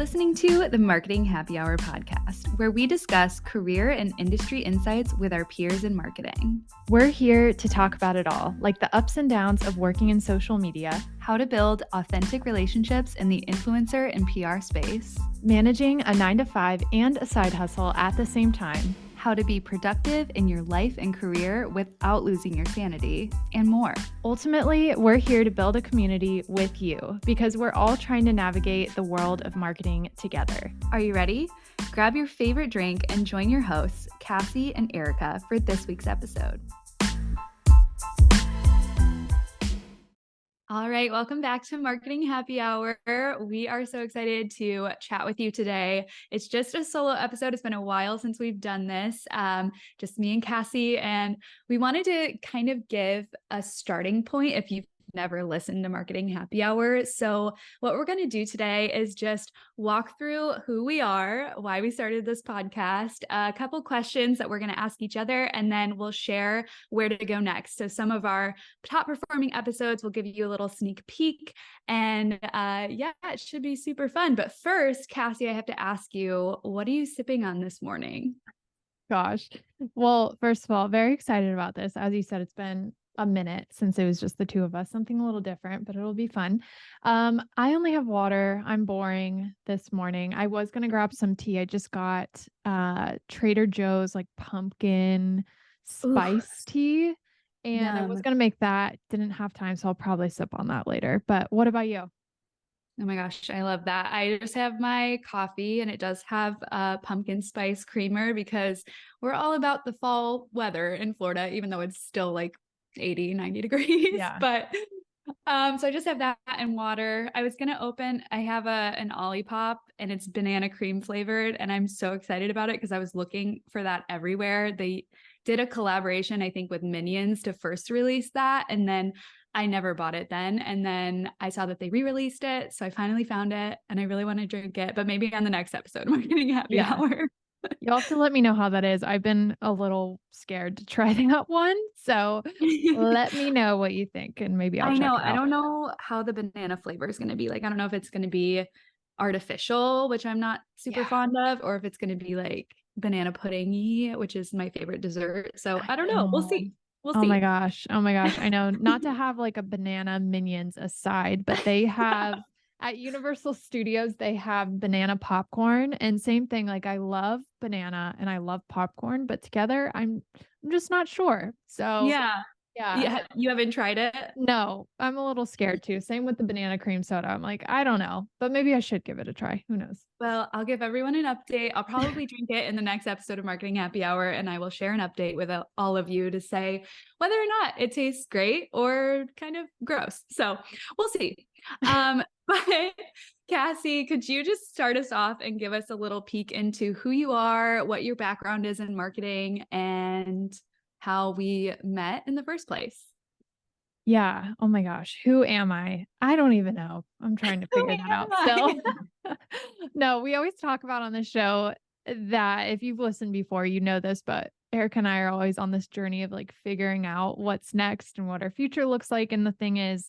listening to the Marketing Happy Hour podcast, where we discuss career and industry insights with our peers in marketing. We're here to talk about it all, like the ups and downs of working in social media, how to build authentic relationships in the influencer and PR space, managing a 9-to-5 and a side hustle at the same time, how to be productive in your life and career without losing your sanity, and more. Ultimately, we're here to build a community with you because we're all trying to navigate the world of marketing together. Are you ready? Grab your favorite drink and join your hosts, Cassie and Erica, for this week's episode. All right, welcome back to Marketing Happy Hour. We are so excited to chat with you today. It's just a solo episode. It's been a while since we've done this, just me and Cassie, and we wanted to kind of give a starting point if you've never listened to Marketing Happy Hour. So what we're going to do today is just walk through who we are, why we started this podcast, a couple questions that we're going to ask each other, and then we'll share where to go next. So some of our top performing episodes will give you a little sneak peek, and it should be super fun. But first, Cassie, I have to ask you, what are you sipping on this morning? Gosh. Well, first of all, very excited about this. As you said, it's been a minute since it was just the two of us, something a little different, but it'll be fun. I only have water. I'm boring this morning. I was going to grab some tea. I just got Trader Joe's like pumpkin spice tea, and I was going to make that. Didn't have time, so I'll probably sip on that later. But what about you? Oh my gosh, I love that. I just have my coffee, and it does have a pumpkin spice creamer because we're all about the fall weather in Florida, even though it's still like 80, 90 degrees. Yeah. But so I just have that and water. I was going to I have an Olipop, and it's banana cream flavored, and I'm so excited about it because I was looking for that everywhere. They did a collaboration, I think, with Minions to first release that, and then I never bought it then. And then I saw that they re-released it. So I finally found it, and I really want to drink it, but maybe on the next episode, Marketing Happy Hour. You'll have to let me know how that is. I've been a little scared to try that one. So let me know what you think, and maybe I'll check it out. I don't know how the banana flavor is going to be. Like, I don't know if it's going to be artificial, which I'm not super fond of, or if it's going to be like banana pudding-y, which is my favorite dessert. So I don't know. We'll see. Oh my gosh. I know, not to have like a banana Minions aside, but they have at Universal Studios, they have banana popcorn, and same thing. Like, I love banana and I love popcorn, but together I'm just not sure. So yeah. You haven't tried it? No, I'm a little scared too. Same with the banana cream soda. I'm like, I don't know, but maybe I should give it a try. Who knows? Well, I'll give everyone an update. I'll probably drink it in the next episode of Marketing Happy Hour, and I will share an update with all of you to say whether or not it tastes great or kind of gross. So we'll see. But Cassie, could you just start us off and give us a little peek into who you are, what your background is in marketing, and how we met in the first place? Yeah. Oh my gosh. Who am I? I don't even know. I'm trying to figure that out still. No, we always talk about on the show that if you've listened before, you know this, but Erica and I are always on this journey of like figuring out what's next and what our future looks like. And the thing is,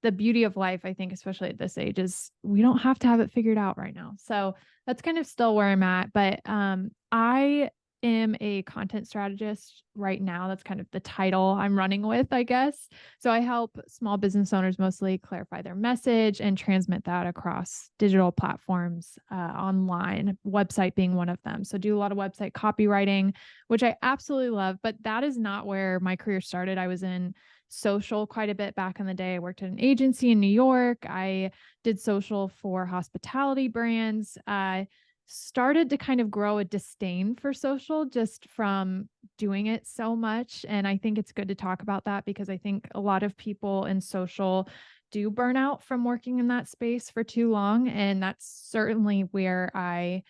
the beauty of life, I think, especially at this age, is we don't have to have it figured out right now. So that's kind of still where I'm at. But I am a content strategist right now. That's kind of the title I'm running with, I guess. So I help small business owners mostly clarify their message and transmit that across digital platforms, online, website being one of them. So do a lot of website copywriting, which I absolutely love, but that is not where my career started. I was in social quite a bit back in the day. I worked at an agency in New York. I did social for hospitality brands. I started to kind of grow a disdain for social just from doing it so much. And I think it's good to talk about that because I think a lot of people in social do burn out from working in that space for too long. And that's certainly where I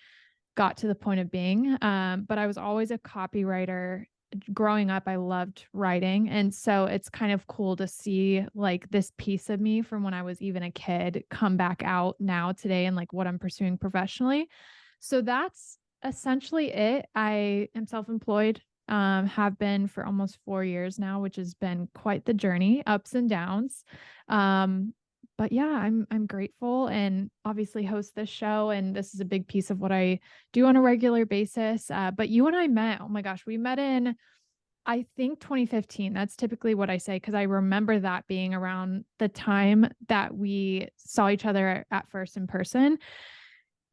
got to the point of being. But I was always a copywriter. Growing up, I loved writing. And so it's kind of cool to see like this piece of me from when I was even a kid come back out now today and like what I'm pursuing professionally. So that's essentially it. I am self-employed, have been for almost 4 years now, which has been quite the journey, ups and downs. But yeah, I'm grateful and obviously host this show. And this is a big piece of what I do on a regular basis. But you and I met, oh my gosh, we met in, I think 2015. That's typically what I say, because I remember that being around the time that we saw each other at first in person.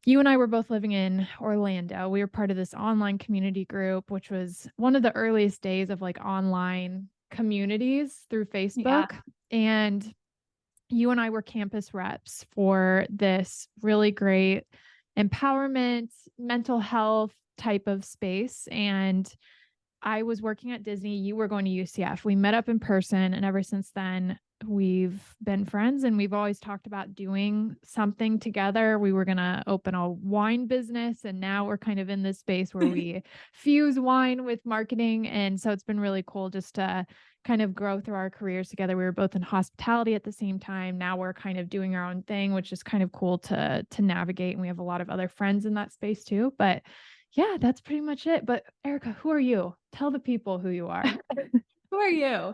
You and I were both living in Orlando. We were part of this online community group, which was one of the earliest days of like online communities through Yeah. Facebook. And you and I were campus reps for this really great empowerment, mental health type of space. And I was working at Disney. You were going to UCF. We met up in person. And ever since then, we've been friends and we've always talked about doing something together. We were going to open a wine business. And now we're kind of in this space where we fuse wine with marketing. And so it's been really cool just to kind of grow through our careers together. We were both in hospitality at the same time. Now we're kind of doing our own thing, which is kind of cool to navigate. And we have a lot of other friends in that space too. But yeah, that's pretty much it. But Erica, who are you? Tell the people who you are. Who are you?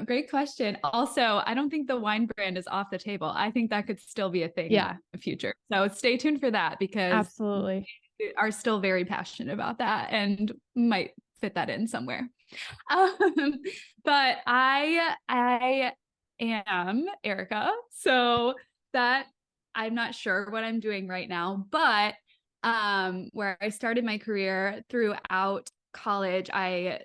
Great question. Also, I don't think the wine brand is off the table. I think that could still be a thing Yeah, in the future. So stay tuned for that because absolutely. we are still very passionate about that and might fit that in somewhere. Um, but I am Erica. So that I'm not sure what I'm doing right now, but where I started my career throughout college, I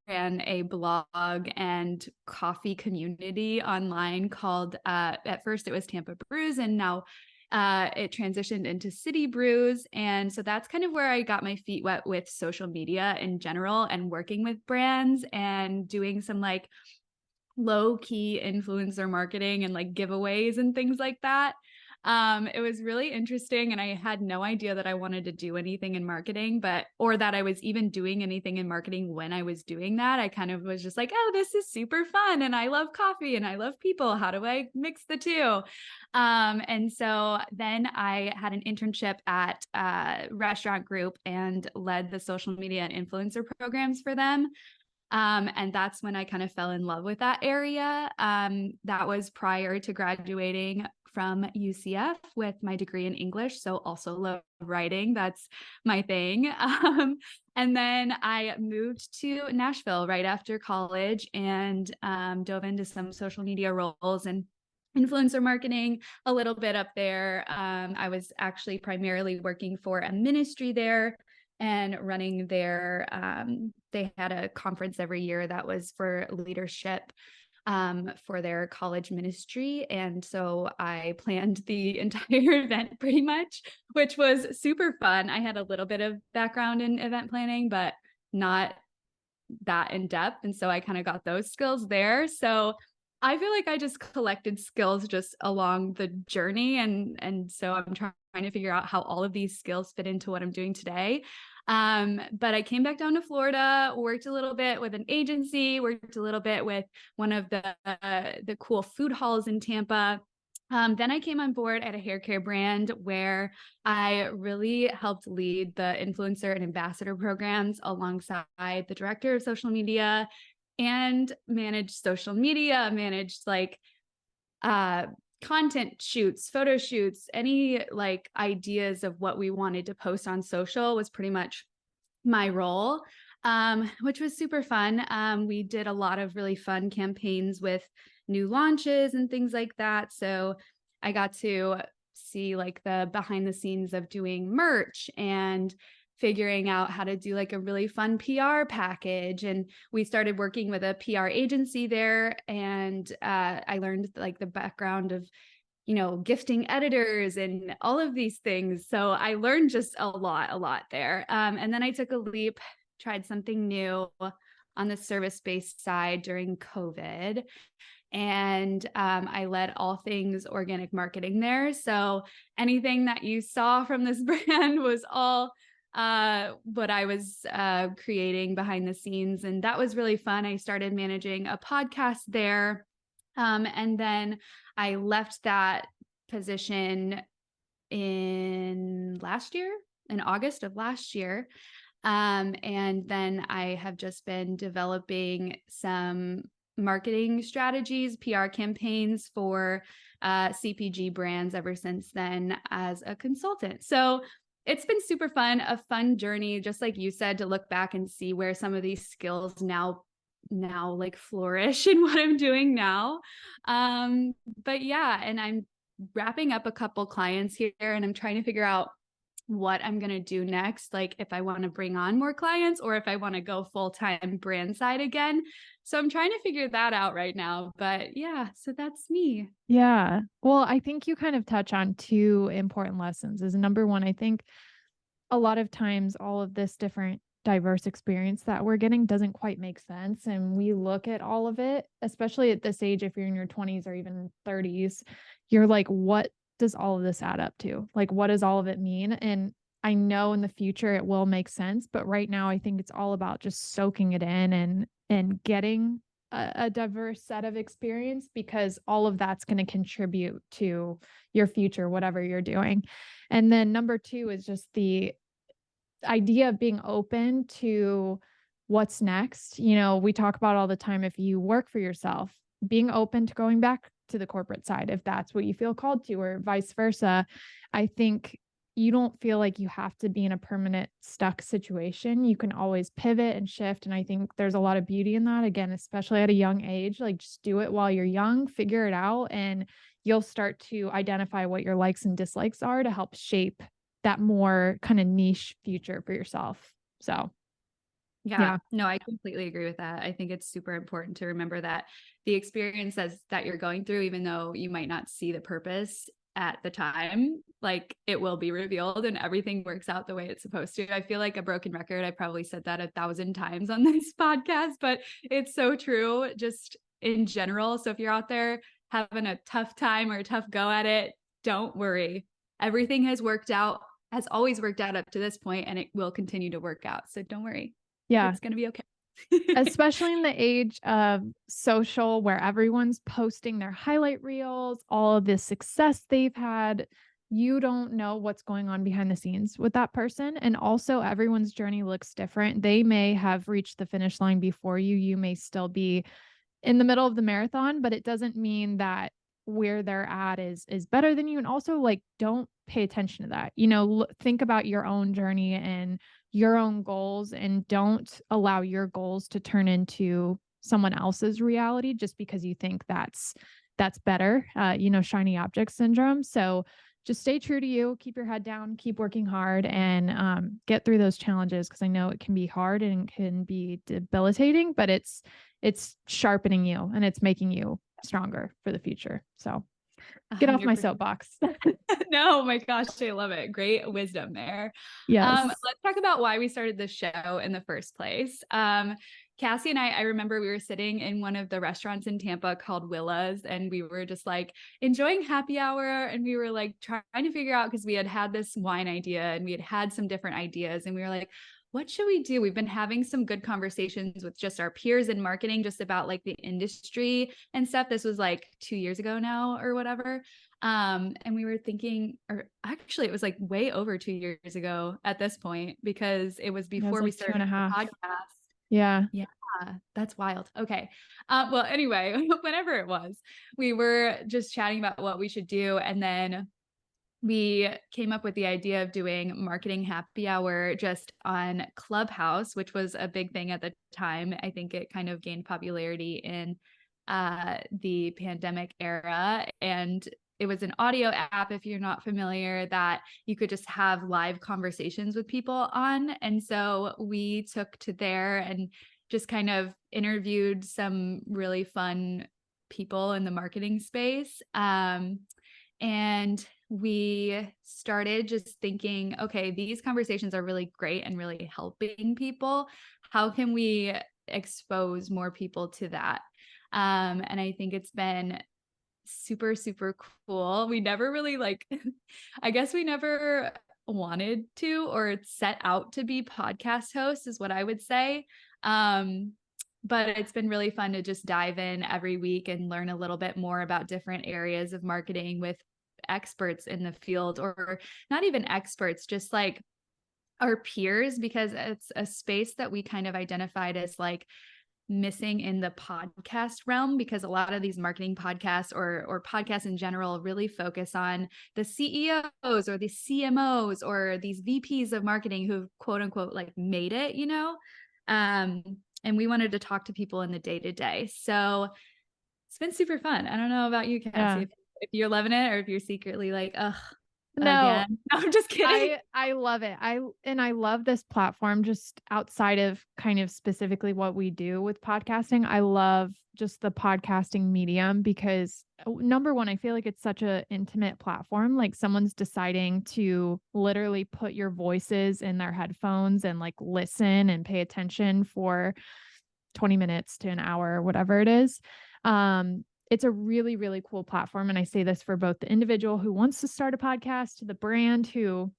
ran a blog and coffee community online called at first it was Tampa Brews, and now it transitioned into City Brews. And so that's kind of where I got my feet wet with social media in general and working with brands and doing some like low key influencer marketing and like giveaways and things like that. It was really interesting, and I had no idea that I wanted to do anything in marketing, or that I was even doing anything in marketing when I was doing that. I kind of was just like, oh, this is super fun, and I love coffee and I love people. How do I mix the two? And so then I had an internship at a restaurant group and led the social media and influencer programs for them. And that's when I kind of fell in love with that area. That was prior to graduating from UCF with my degree in English. So also love writing. That's my thing. And then I moved to Nashville right after college and dove into some social media roles and influencer marketing a little bit up there. I was actually primarily working for a ministry there and running they had a conference every year that was for leadership for their college ministry. And so I planned the entire event pretty much, which was super fun. I had a little bit of background in event planning, but not that in depth. And so I kind of got those skills there. So I feel like I just collected skills just along the journey. And so I'm trying to figure out how all of these skills fit into what I'm doing today. But I came back down to Florida, worked a little bit with an agency, worked a little bit with one of the cool food halls in Tampa. Then I came on board at a hair care brand where I really helped lead the influencer and ambassador programs alongside the director of social media and managed social media, managed like content shoots, photo shoots, any like ideas of what we wanted to post on social was pretty much my role, which was super fun. We did a lot of really fun campaigns with new launches and things like that. So I got to see like the behind the scenes of doing merch and figuring out how to do like a really fun PR package. And we started working with a PR agency there. And I learned like the background of gifting editors and all of these things. So I learned just a lot there. And then I took a leap, tried something new on the service-based side during COVID. And I led all things organic marketing there. So anything that you saw from this brand was all what I was creating behind the scenes. And that was really fun. I started managing a podcast there. And then I left that position in August of last year. And then I have just been developing some marketing strategies, PR campaigns for CPG brands ever since then as a consultant. So it's been super fun, a fun journey, just like you said, to look back and see where some of these skills now like flourish in what I'm doing now. But yeah, and I'm wrapping up a couple clients here, and I'm trying to figure out what I'm going to do next, like if I want to bring on more clients or if I want to go full-time brand side again. So I'm trying to figure that out right now. But yeah, so that's me. Yeah. Well, I think you kind of touch on two important lessons. Is number one, I think a lot of times all of this different diverse experience that we're getting doesn't quite make sense. And we look at all of it, especially at this age, if you're in your 20s or even 30s, you're like, what does all of this add up to? Like, what does all of it mean? And I know in the future it will make sense, but right now I think it's all about just soaking it in and getting a diverse set of experience, because all of that's going to contribute to your future, whatever you're doing. And then number two is just the idea of being open to what's next. You know, we talk about all the time, if you work for yourself, being open to going back to the corporate side, if that's what you feel called to, or vice versa. I think you don't feel like you have to be in a permanent stuck situation. You can always pivot and shift. And I think there's a lot of beauty in that. Again, especially at a young age, like just do it while you're young, figure it out, and you'll start to identify what your likes and dislikes are to help shape that more kind of niche future for yourself. So, Yeah, yeah. no, I completely agree with that. I think it's super important to remember that the experiences that you're going through, even though you might not see the purpose at the time, like it will be revealed and everything works out the way it's supposed to. I feel like a broken record. I probably said that 1,000 times on this podcast, but it's so true just in general. So if you're out there having a tough time or a tough go at it, don't worry. Everything has always worked out up to this point, and it will continue to work out. So don't worry. Yeah. It's going to be okay. Especially in the age of social, where everyone's posting their highlight reels, all of the success they've had. You don't know what's going on behind the scenes with that person. And also, everyone's journey looks different. They may have reached the finish line before you. You may still be in the middle of the marathon, but it doesn't mean that where they're at is better than you. And also, like, don't pay attention to that. You know, think about your own journey and your own goals, and don't allow your goals to turn into someone else's reality just because you think that's better. You know, shiny object syndrome. So just stay true to you, keep your head down, keep working hard, and get through those challenges, because I know it can be hard and can be debilitating, but it's sharpening you and it's making you stronger for the future. So get off my 100%. soapbox. No, my gosh, I love it. Great wisdom there. Yes. Let's talk about why we started this show in the first place. Cassie and I remember we were sitting in one of the restaurants in Tampa called Willa's, and we were just like enjoying happy hour. And we were like trying to figure out, because we had this wine idea and we had some different ideas, and we were like, what should we do? We've been having some good conversations with just our peers in marketing, just about like the industry and stuff. This was like 2 years ago now or whatever. And we were thinking, or actually it was like way over 2 years ago at this point, because it was before we started the podcast. Yeah. Yeah, that's wild. Okay. Well, anyway, whenever it was, we were just chatting about what we should do. And then we came up with the idea of doing marketing happy hour just on Clubhouse, which was a big thing at the time. I think it kind of gained popularity in the pandemic era. And it was an audio app, if you're not familiar, that you could just have live conversations with people on. And so we took to there and just kind of interviewed some really fun people in the marketing space. And we started just thinking, okay, these conversations are really great and really helping people. How can we expose more people to that? And I think it's been super, super cool. We never really I guess we never wanted to or set out to be podcast hosts, is what I would say. But it's been really fun to just dive in every week and learn a little bit more about different areas of marketing with experts in the field, or not even experts, just like our peers, because it's a space that we kind of identified as like missing in the podcast realm, because a lot of these marketing podcasts or podcasts in general really focus on the CEOs or the CMOs or these VPs of marketing who've quote unquote like made it, and we wanted to talk to people in the day to day. So it's been super fun. I don't know about you, Cassie, Yeah. if you're loving it or if you're secretly like, ugh, No, again. No, I'm just kidding. I love it. I love this platform just outside of kind of specifically what we do with podcasting. I love just the podcasting medium because number one, I feel like it's such a intimate platform. Like someone's deciding to literally put your voices in their headphones and like listen and pay attention for 20 minutes to an hour, whatever it is. It's a really, really cool platform. And I say this for both the individual who wants to start a podcast to the brand who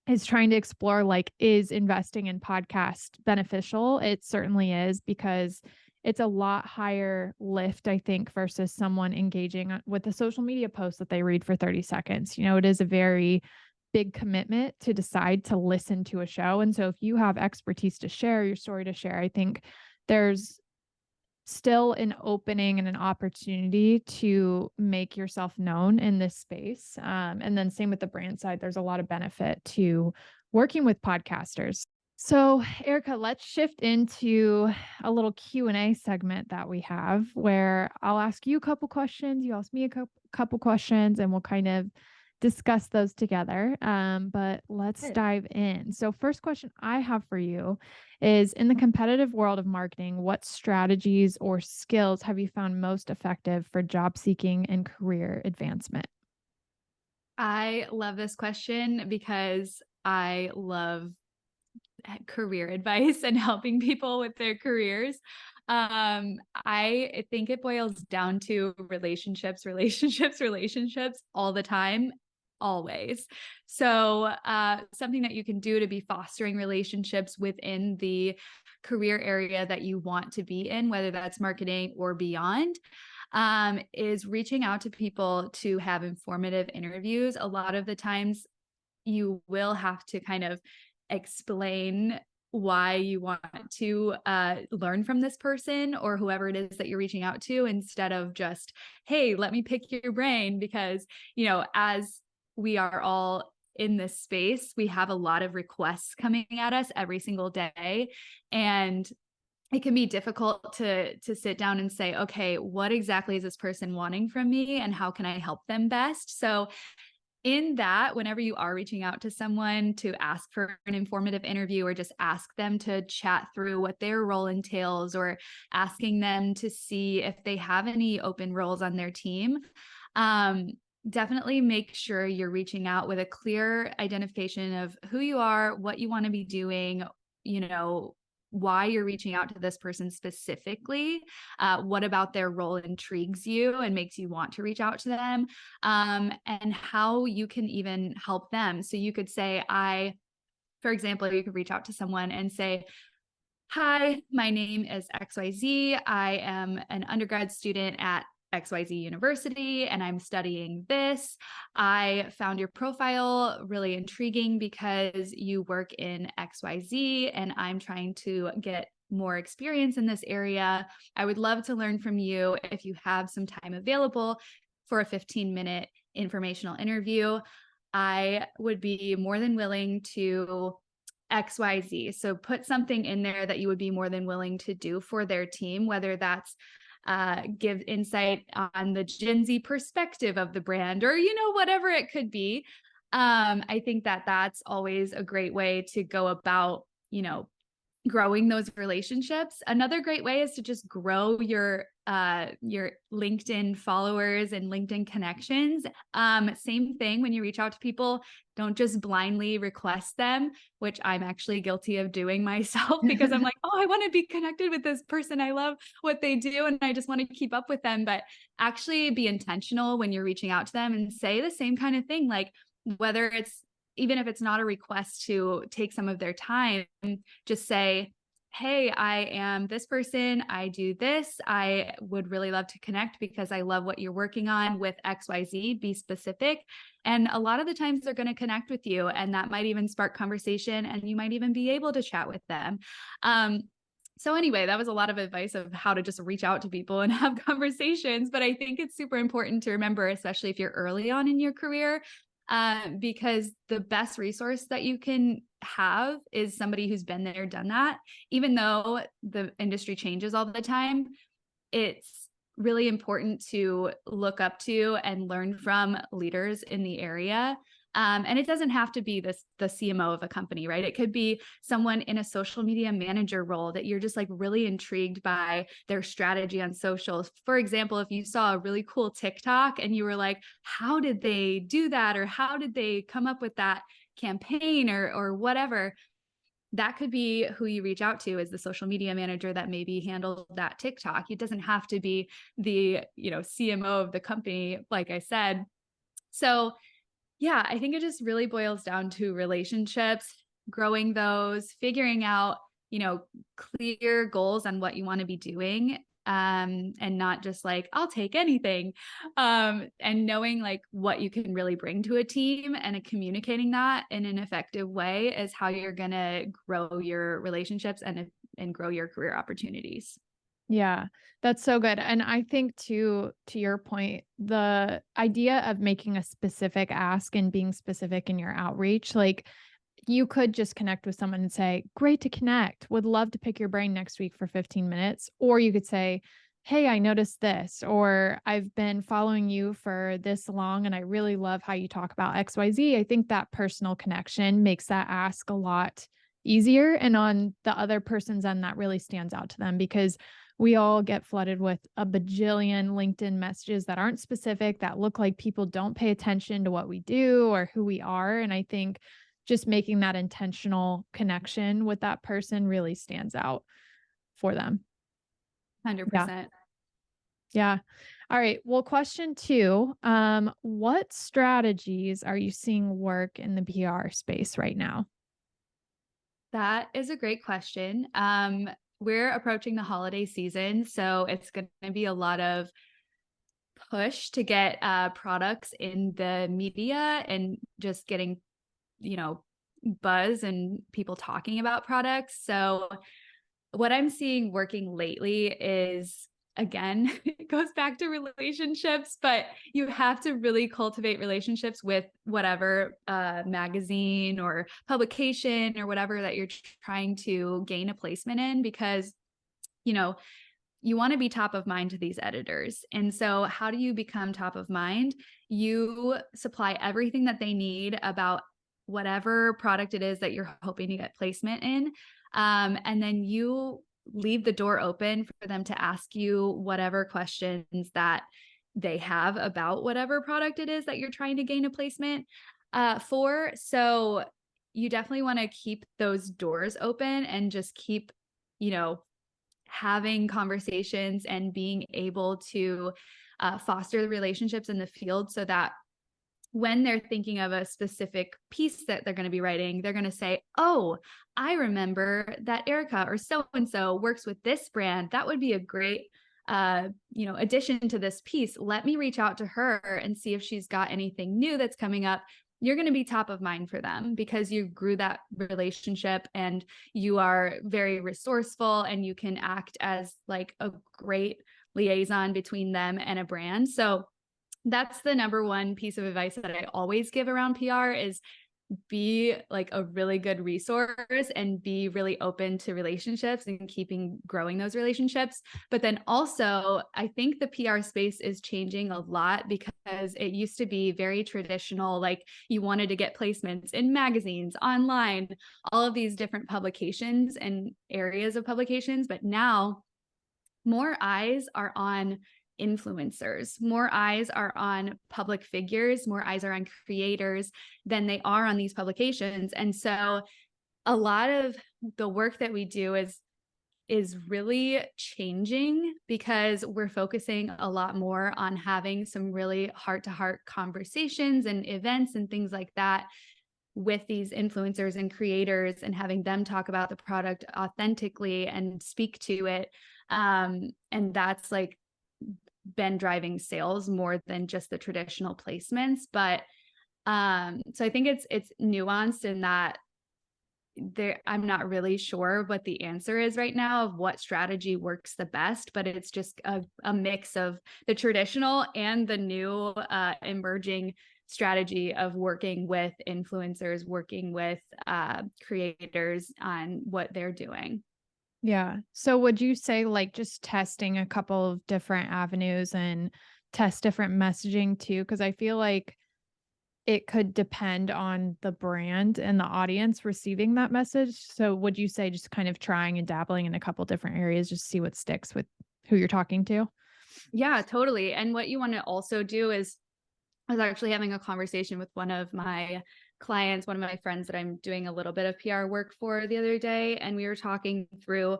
is trying to explore, like, is investing in podcast beneficial? It certainly is, because it's a lot higher lift, I think, versus someone engaging with a social media post that they read for 30 seconds. It is a very big commitment to decide to listen to a show. And so if you have expertise to share, your story to share, I think there's still an opening and an opportunity to make yourself known in this space. And then same with the brand side, there's a lot of benefit to working with podcasters. So Erica, let's shift into a little Q&A segment that we have where I'll ask you a couple questions, you ask me a couple questions, and we'll kind of discuss those together. But let's dive in. So first question I have for you is, in the competitive world of marketing, what strategies or skills have you found most effective for job seeking and career advancement? I love this question because I love career advice and helping people with their careers. I think it boils down to relationships, relationships, relationships all the time, always. So something that you can do to be fostering relationships within the career area that you want to be in, whether that's marketing or beyond, is reaching out to people to have informative interviews. A lot of the times you will have to kind of explain why you want to learn from this person or whoever it is that you're reaching out to, instead of just, hey, let me pick your brain. Because, as we are all in this space, we have a lot of requests coming at us every single day. And it can be difficult to sit down and say, okay, what exactly is this person wanting from me and how can I help them best? So in that, whenever you are reaching out to someone to ask for an informative interview or just ask them to chat through what their role entails, or asking them to see if they have any open roles on their team, definitely make sure you're reaching out with a clear identification of who you are, what you want to be doing, why you're reaching out to this person specifically, what about their role intrigues you and makes you want to reach out to them, and how you can even help them. So you could say, for example, you could reach out to someone and say, hi, my name is XYZ. I am an undergrad student at XYZ University, and I'm studying this. I found your profile really intriguing because you work in XYZ, and I'm trying to get more experience in this area. I would love to learn from you if you have some time available for a 15-minute informational interview. I would be more than willing to XYZ. So put something in there that you would be more than willing to do for their team, whether that's give insight on the Gen Z perspective of the brand, or, whatever it could be. I think that that's always a great way to go about, growing those relationships. Another great way is to just grow your LinkedIn followers and LinkedIn connections. Same thing when you reach out to people, don't just blindly request them, which I'm actually guilty of doing myself, because I'm like, oh, I want to be connected with this person. I love what they do and I just want to keep up with them. But actually be intentional when you're reaching out to them and say the same kind of thing, like whether it's, even if it's not a request to take some of their time, just say, hey, I am this person. I do this. I would really love to connect because I love what you're working on with XYZ. Be specific. And a lot of the times they're going to connect with you, and that might even spark conversation, and you might even be able to chat with them. So anyway, that was a lot of advice of how to just reach out to people and have conversations. But I think it's super important to remember, especially if you're early on in your career, because the best resource that you can have is somebody who's been there, done that. Even though the industry changes all the time, it's really important to look up to and learn from leaders in the area. And it doesn't have to be the CMO of a company, right? It could be someone in a social media manager role that you're just like really intrigued by their strategy on socials. For example, if you saw a really cool TikTok and you were like, how did they do that? Or how did they come up with that campaign or whatever? That could be who you reach out to as the social media manager that maybe handled that TikTok. It doesn't have to be the, CMO of the company, like I said. So yeah, I think it just really boils down to relationships, growing those, figuring out, clear goals on what you want to be doing. And not just like, I'll take anything. And knowing like what you can really bring to a team and communicating that in an effective way is how you're going to grow your relationships and grow your career opportunities. Yeah, that's so good. And I think to your point, the idea of making a specific ask and being specific in your outreach, like you could just connect with someone and say, great to connect, would love to pick your brain next week for 15 minutes. Or you could say, hey, I noticed this, or I've been following you for this long and I really love how you talk about XYZ. I think that personal connection makes that ask a lot easier. And on the other person's end, that really stands out to them because we all get flooded with a bajillion LinkedIn messages that aren't specific, that look like people don't pay attention to what we do or who we are. And I think just making that intentional connection with that person really stands out for them. 100%. Yeah. All right. Well, question 2, what strategies are you seeing work in the PR space right now? That is a great question. We're approaching the holiday season, so it's going to be a lot of push to get products in the media and just getting, buzz and people talking about products. So what I'm seeing working lately is, again, it goes back to relationships, but you have to really cultivate relationships with whatever magazine or publication or whatever that you're trying to gain a placement in, because, you want to be top of mind to these editors. And so how do you become top of mind? You supply everything that they need about whatever product it is that you're hoping to get placement in. And then you leave the door open for them to ask you whatever questions that they have about whatever product it is that you're trying to gain a placement for. So you definitely want to keep those doors open and just keep, having conversations and being able to foster the relationships in the field so that when they're thinking of a specific piece that they're going to be writing, they're going to say, oh, I remember that Erica or so-and-so works with this brand. That would be a great, addition to this piece. Let me reach out to her and see if she's got anything new that's coming up. You're going to be top of mind for them because you grew that relationship and you are very resourceful and you can act as like a great liaison between them and a brand. So that's the number one piece of advice that I always give around PR is be like a really good resource and be really open to relationships and growing those relationships. But then also, I think the PR space is changing a lot because it used to be very traditional, like you wanted to get placements in magazines, online, all of these different publications and areas of publications. But now more eyes are on influencers, more eyes are on public figures, more eyes are on creators than they are on these publications. And so a lot of the work that we do is really changing because we're focusing a lot more on having some really heart-to-heart conversations and events and things like that with these influencers and creators and having them talk about the product authentically and speak to it. And that's like been driving sales more than just the traditional placements. But so I think it's nuanced in that I'm not really sure what the answer is right now of what strategy works the best, but it's just a mix of the traditional and the new emerging strategy of working with influencers, working with creators on what they're doing. Yeah. So would you say like just testing a couple of different avenues and test different messaging too? Because I feel like it could depend on the brand and the audience receiving that message. So would you say just kind of trying and dabbling in a couple different areas, just see what sticks with who you're talking to? Yeah, totally. And what you want to also do is, I was actually having a conversation with one of my clients, one of my friends that I'm doing a little bit of PR work for the other day, and we were talking through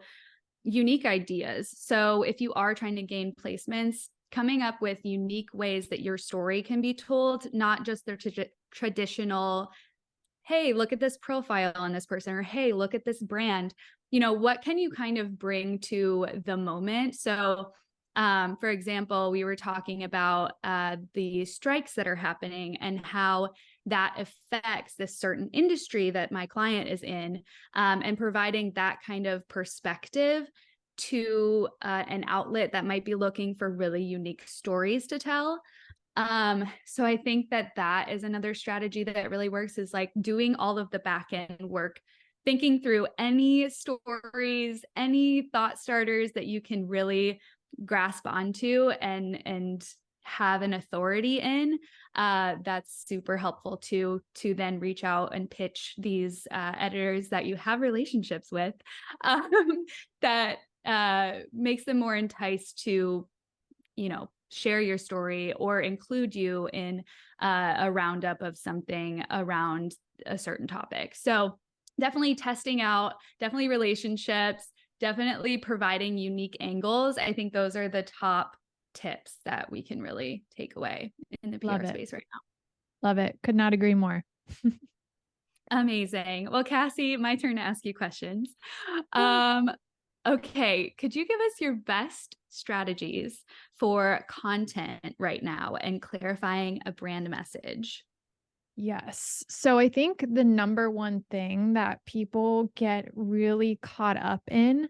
unique ideas. So if you are trying to gain placements, coming up with unique ways that your story can be told, not just the traditional, hey, look at this profile on this person, or hey, look at this brand. What can you kind of bring to the moment? So for example, we were talking about the strikes that are happening and how that affects this certain industry that my client is in, and providing that kind of perspective to an outlet that might be looking for really unique stories to tell. So I think that is another strategy that really works, is like doing all of the back end work, thinking through any stories, any thought starters that you can really grasp onto and have an authority in. That's super helpful to then reach out and pitch these editors that you have relationships with, that makes them more enticed to share your story or include you in a roundup of something around a certain topic. So definitely testing out, definitely relationships, definitely providing unique angles. I think those are the top tips that we can really take away in the Love PR it. space right now. Love it. Could not agree more. Amazing. Well, Cassie, my turn to ask you questions. Okay, could you give us your best strategies for content right now and clarifying a brand message? Yes. So I think the number one thing that people get really caught up in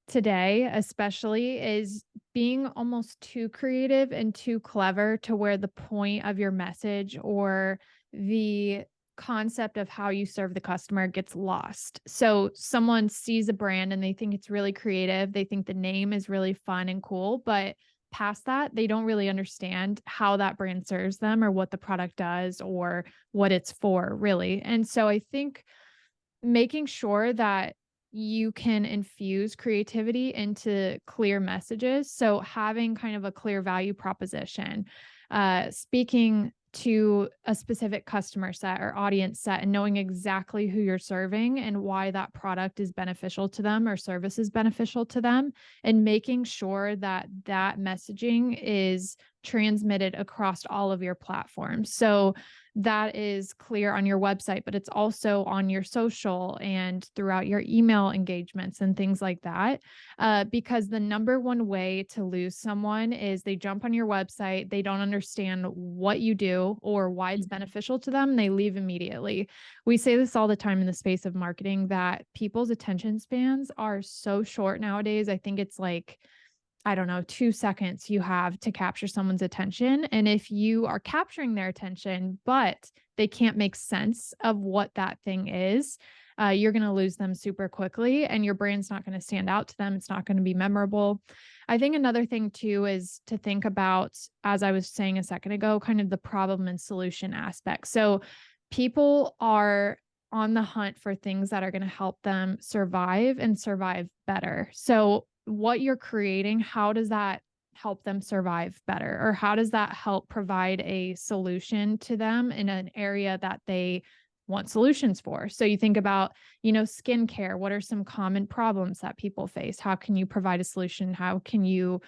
today, especially, is being almost too creative and too clever to where the point of your message or the concept of how you serve the customer gets lost. So someone sees a brand and they think it's really creative. They think the name is really fun and cool, but past that, they don't really understand how that brand serves them or what the product does or what it's for, really. And so I think making sure that you can infuse creativity into clear messages. So having kind of a clear value proposition, speaking to a specific customer set or audience set and knowing exactly who you're serving and why that product is beneficial to them or service is beneficial to them, and making sure that that messaging is transmitted across all of your platforms. So that is clear on your website, but it's also on your social and throughout your email engagements and things like that. Because the number one way to lose someone is they jump on your website, they don't understand what you do or why it's beneficial to them, and they leave immediately. We say this all the time in the space of marketing that people's attention spans are so short nowadays. I think it's like, I don't know, 2 seconds you have to capture someone's attention. And if you are capturing their attention, but they can't make sense of what that thing is, you're going to lose them super quickly and your brand's not going to stand out to them. It's not going to be memorable. I think another thing too is to think about, as I was saying a second ago, kind of the problem and solution aspect. So people are on the hunt for things that are going to help them survive and survive better. So what you're creating, how does that help them survive better? Or how does that help provide a solution to them in an area that they want solutions for? So you think about, skincare. What are some common problems that people face? How can you provide a solution? How can you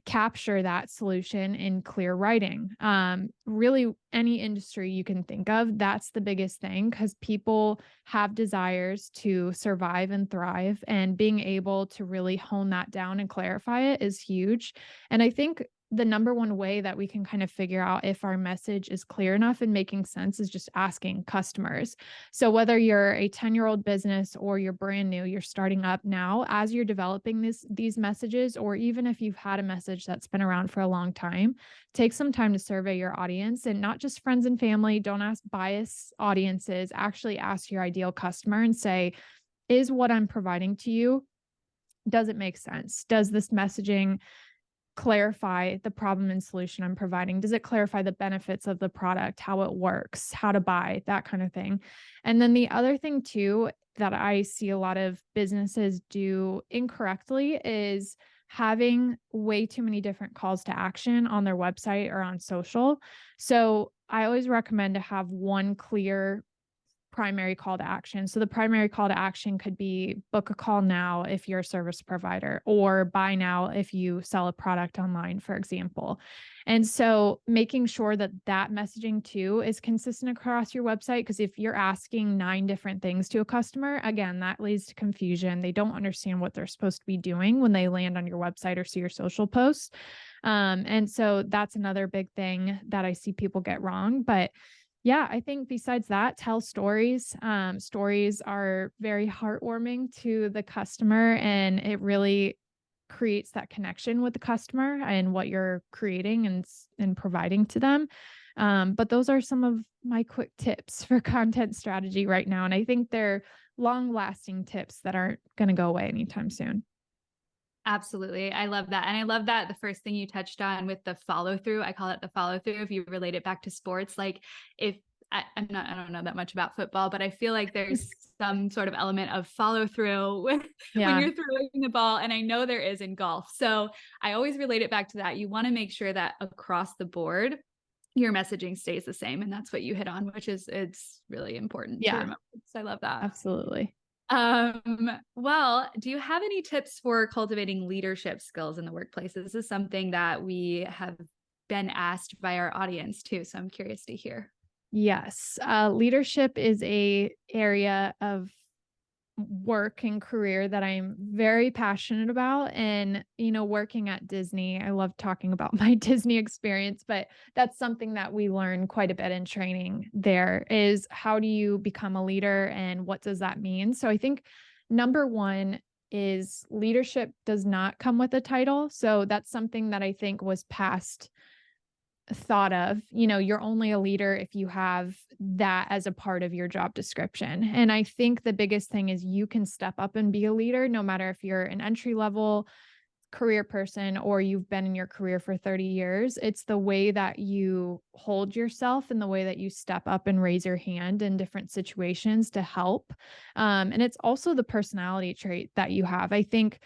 capture that solution in clear writing? Really, any industry you can think of, that's the biggest thing, because people have desires to survive and thrive, and being able to really hone that down and clarify it is huge. And I think the number one way that we can kind of figure out if our message is clear enough and making sense is just asking customers. So whether you're a 10-year-old business or you're brand new, you're starting up now, as you're developing these messages, or even if you've had a message that's been around for a long time, take some time to survey your audience, and not just friends and family. Don't ask bias audiences. Actually ask your ideal customer and say, is what I'm providing to you, does it make sense? Does this messaging clarify the problem and solution I'm providing? Does it clarify the benefits of the product, how it works, how to buy, that kind of thing? And then the other thing too that I see a lot of businesses do incorrectly is having way too many different calls to action on their website or on social. So I always recommend to have one clear primary call to action. So the primary call to action could be book a call now if you're a service provider, or buy now if you sell a product online, for example. And so making sure that that messaging too is consistent across your website, because if you're asking 9 different things to a customer, again, that leads to confusion. They don't understand what they're supposed to be doing when they land on your website or see your social posts. And so that's another big thing that I see people get wrong. But yeah, I think besides that, tell stories. Stories are very heartwarming to the customer, and it really creates that connection with the customer and what you're creating and providing to them. But those are some of my quick tips for content strategy right now. And I think they're long-lasting tips that aren't going to go away anytime soon. Absolutely. I love that. And I love that the first thing you touched on with the follow through, I call it the follow through. If you relate it back to sports, like if I don't know that much about football, but I feel like there's some sort of element of follow through when Yeah. you're throwing the ball. And I know there is in golf. So I always relate it back to that. You want to make sure that across the board, your messaging stays the same. And that's what you hit on, which is, it's really important to remember. So I love that. Absolutely. Well, do you have any tips for cultivating leadership skills in the workplace? This is something that we have been asked by our audience too. So I'm curious to hear. Yes. Leadership is a area of work and career that I'm very passionate about. And, working at Disney, I love talking about my Disney experience, but that's something that we learn quite a bit in training there, is how do you become a leader and what does that mean? So I think number one is leadership does not come with a title. So that's something that I think was past thought of. You're only a leader if you have that as a part of your job description. And I think the biggest thing is you can step up and be a leader, no matter if you're an entry level career person or you've been in your career for 30 years. It's the way that you hold yourself and the way that you step up and raise your hand in different situations to help. And it's also the personality trait that you have. I think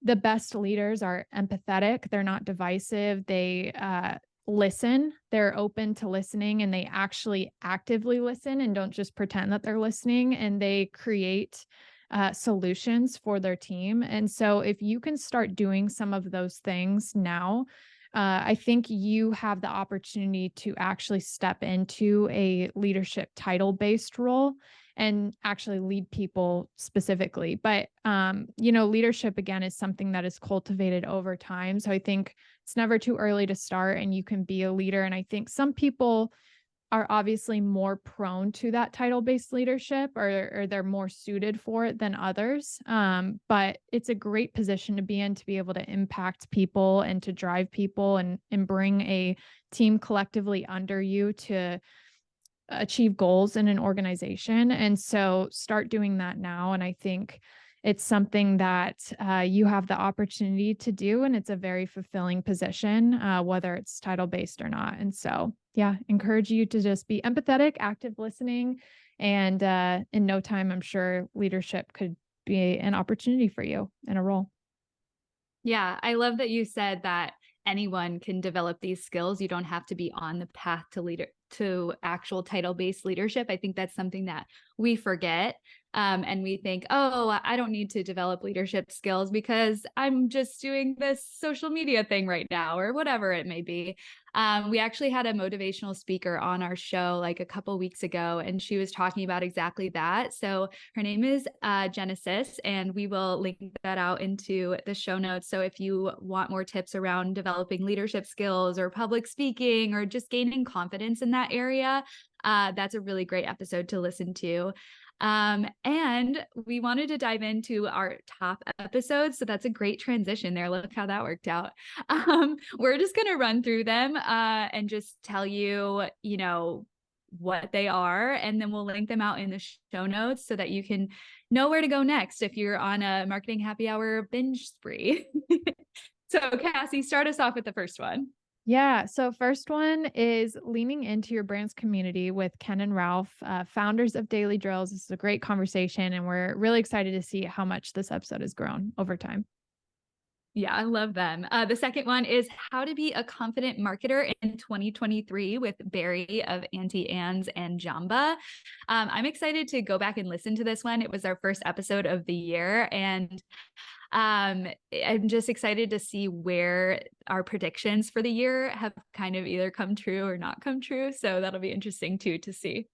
the best leaders are empathetic. They're not divisive. They listen. They're open to listening, and they actually actively listen and don't just pretend that they're listening, and they create solutions for their team. And so if you can start doing some of those things now, I think you have the opportunity to actually step into a leadership title-based role and actually lead people specifically. But, leadership, again, is something that is cultivated over time. So I think it's never too early to start, and you can be a leader. And I think some people are obviously more prone to that title-based leadership, or they're more suited for it than others. But it's a great position to be in, to be able to impact people and to drive people and bring a team collectively under you to achieve goals in an organization. And so start doing that now. And I think it's something that you have the opportunity to do, and it's a very fulfilling position, whether it's title-based or not. And so, yeah, encourage you to just be empathetic, active listening, and in no time, I'm sure leadership could be an opportunity for you in a role. Yeah, I love that you said that anyone can develop these skills. You don't have to be on the path to actual title-based leadership. I think that's something that we forget. And we think, oh, I don't need to develop leadership skills because I'm just doing this social media thing right now, or whatever it may be. We actually had a motivational speaker on our show like a couple weeks ago, and she was talking about exactly that. So her name is Genesis, and we will link that out into the show notes. So if you want more tips around developing leadership skills or public speaking or just gaining confidence in that area, that's a really great episode to listen to. And we wanted to dive into our top episodes. So that's a great transition there. Look how that worked out. We're just going to run through them and just tell you, what they are. And then we'll link them out in the show notes so that you can know where to go next if you're on a marketing happy hour binge spree. So Cassie, start us off with the first one. Yeah. So first one is leaning into your brand's community with Ken and Ralph, founders of Daily Drills. This is a great conversation, and we're really excited to see how much this episode has grown over time. Yeah, I love them. The second one is How to Be a Confident Marketer in 2023 with Barry of Auntie Anne's and Jamba. I'm excited to go back and listen to this one. It was our first episode of the year, and I'm just excited to see where our predictions for the year have kind of either come true or not come true. So that'll be interesting too to see.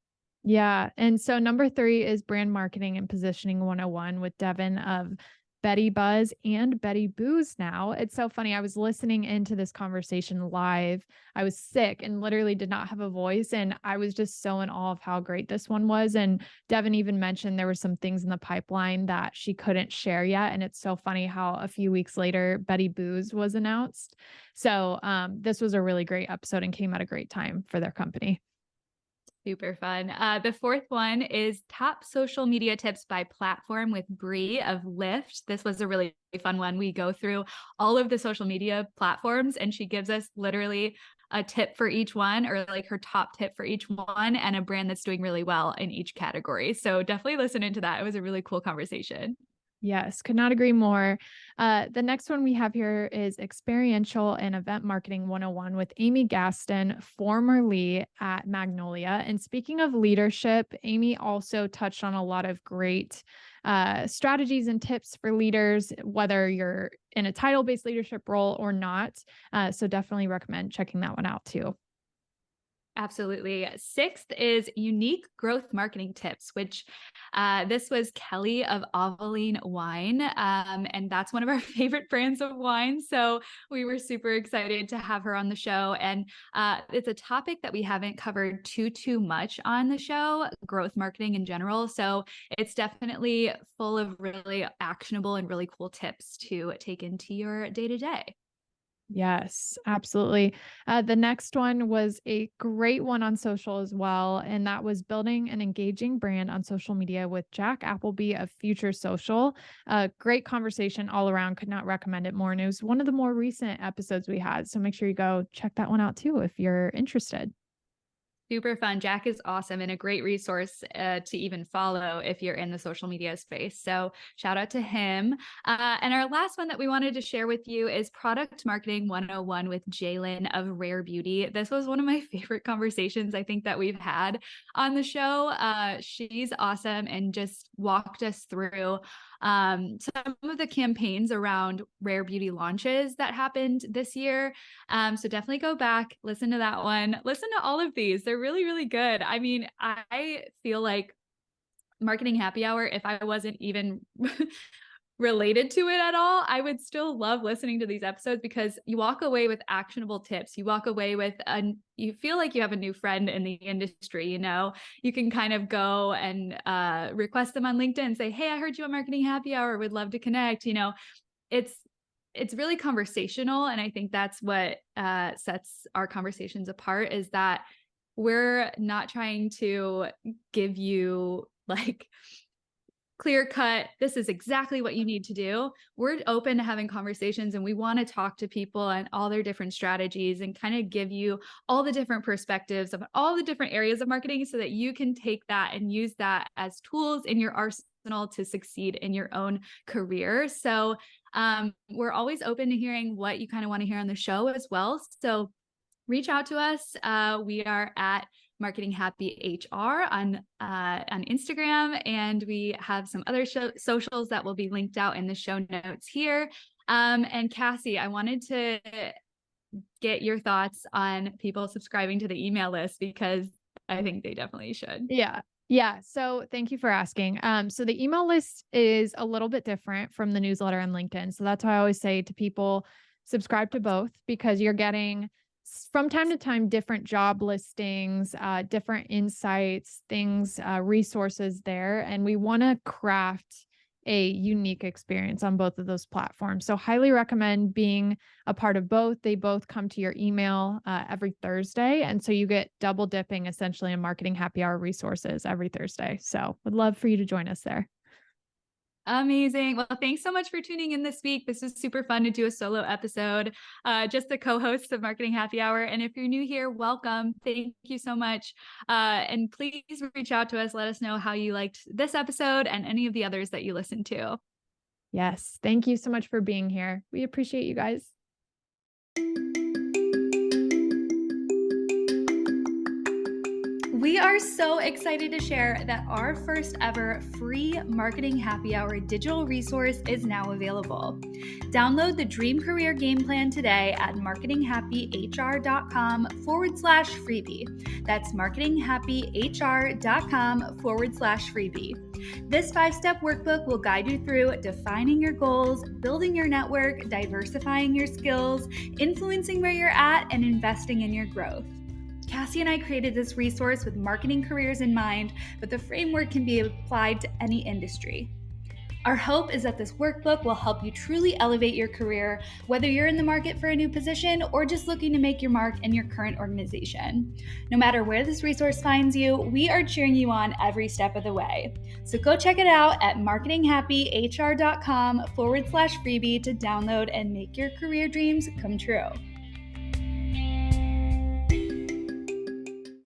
Yeah. And so number 3 is Brand Marketing and Positioning 101 with Devin of Betty Buzz and Betty Booze now. It's so funny. I was listening into this conversation live. I was sick and literally did not have a voice. And I was just so in awe of how great this one was. And Devin even mentioned there were some things in the pipeline that she couldn't share yet. And it's so funny how a few weeks later, Betty Booze was announced. So this was a really great episode and came at a great time for their company. Super fun. The fourth one is Top Social Media Tips by Platform with Bree of Lyft. This was a really fun one. We go through all of the social media platforms, and she gives us literally a tip for each one, or like her top tip for each one, and a brand that's doing really well in each category. So definitely listen into that. It was a really cool conversation. Yes, could not agree more. The next one we have here is Experiential and Event Marketing 101 with Amy Gaston, formerly at Magnolia. And speaking of leadership, Amy also touched on a lot of great strategies and tips for leaders, whether you're in a title-based leadership role or not. So definitely recommend checking that one out too. Absolutely. Sixth is Unique Growth Marketing Tips, which this was Kelly of Aveline Wine. And that's one of our favorite brands of wine. So we were super excited to have her on the show. And it's a topic that we haven't covered too much on the show, growth marketing in general. So it's definitely full of really actionable and really cool tips to take into your day-to-day. Yes, absolutely. The next one was a great one on social as well. And that was building an engaging brand on social media with Jack Appleby of Future Social. Great conversation all around. Could not recommend it more. And it was one of the more recent episodes we had. So make sure you go check that one out too if you're interested. Super fun. Jack is awesome and a great resource to even follow if you're in the social media space. So shout out to him. And our last one that we wanted to share with you is Product Marketing 101 with Jalen of Rare Beauty. This was one of my favorite conversations I think that we've had on the show. She's awesome and just walked us through some of the campaigns around rare beauty launches that happened this year. So definitely go back, listen to that one, listen to all of these. They're really, really good. I mean, I feel like Marketing Happy Hour, if I wasn't even related to it at all, I would still love listening to these episodes because you walk away with actionable tips. You walk away with you feel like you have a new friend in the industry. You can kind of go and request them on LinkedIn, say, hey, I heard you on Marketing Happy Hour, would love to connect. It's really conversational. And I think that's what sets our conversations apart, is that we're not trying to give you like clear cut, this is exactly what you need to do. We're open to having conversations, and we want to talk to people and all their different strategies and kind of give you all the different perspectives of all the different areas of marketing so that you can take that and use that as tools in your arsenal to succeed in your own career. So we're always open to hearing what you kind of want to hear on the show as well. So reach out to us. We are at Marketing Happy HR on Instagram, and we have some other socials that will be linked out in the show notes here. And Cassie, I wanted to get your thoughts on people subscribing to the email list because I think they definitely should. Yeah. Yeah. So thank you for asking. So the email list is a little bit different from the newsletter and LinkedIn. So that's why I always say to people, subscribe to both because you're getting from time to time different job listings, different insights, things, resources there. And we want to craft a unique experience on both of those platforms. So highly recommend being a part of both. They both come to your email every Thursday. And so you get double dipping essentially in Marketing Happy Hour resources every Thursday. So would love for you to join us there. Amazing. Well, thanks so much for tuning in this week. This was super fun to do a solo episode, just the co-hosts of Marketing Happy Hour. And if you're new here, welcome. Thank you so much. And please reach out to us. Let us know how you liked this episode and any of the others that you listened to. Yes. Thank you so much for being here. We appreciate you guys. We are so excited to share that our first ever free Marketing Happy Hour digital resource is now available. Download the Dream Career Game Plan today at marketinghappyhr.com/freebie. That's marketinghappyhr.com/freebie. This 5-step workbook will guide you through defining your goals, building your network, diversifying your skills, influencing where you're at, and investing in your growth. Cassie and I created this resource with marketing careers in mind, but the framework can be applied to any industry. Our hope is that this workbook will help you truly elevate your career, whether you're in the market for a new position or just looking to make your mark in your current organization. No matter where this resource finds you, we are cheering you on every step of the way. So go check it out at marketinghappyhr.com/freebie to download and make your career dreams come true.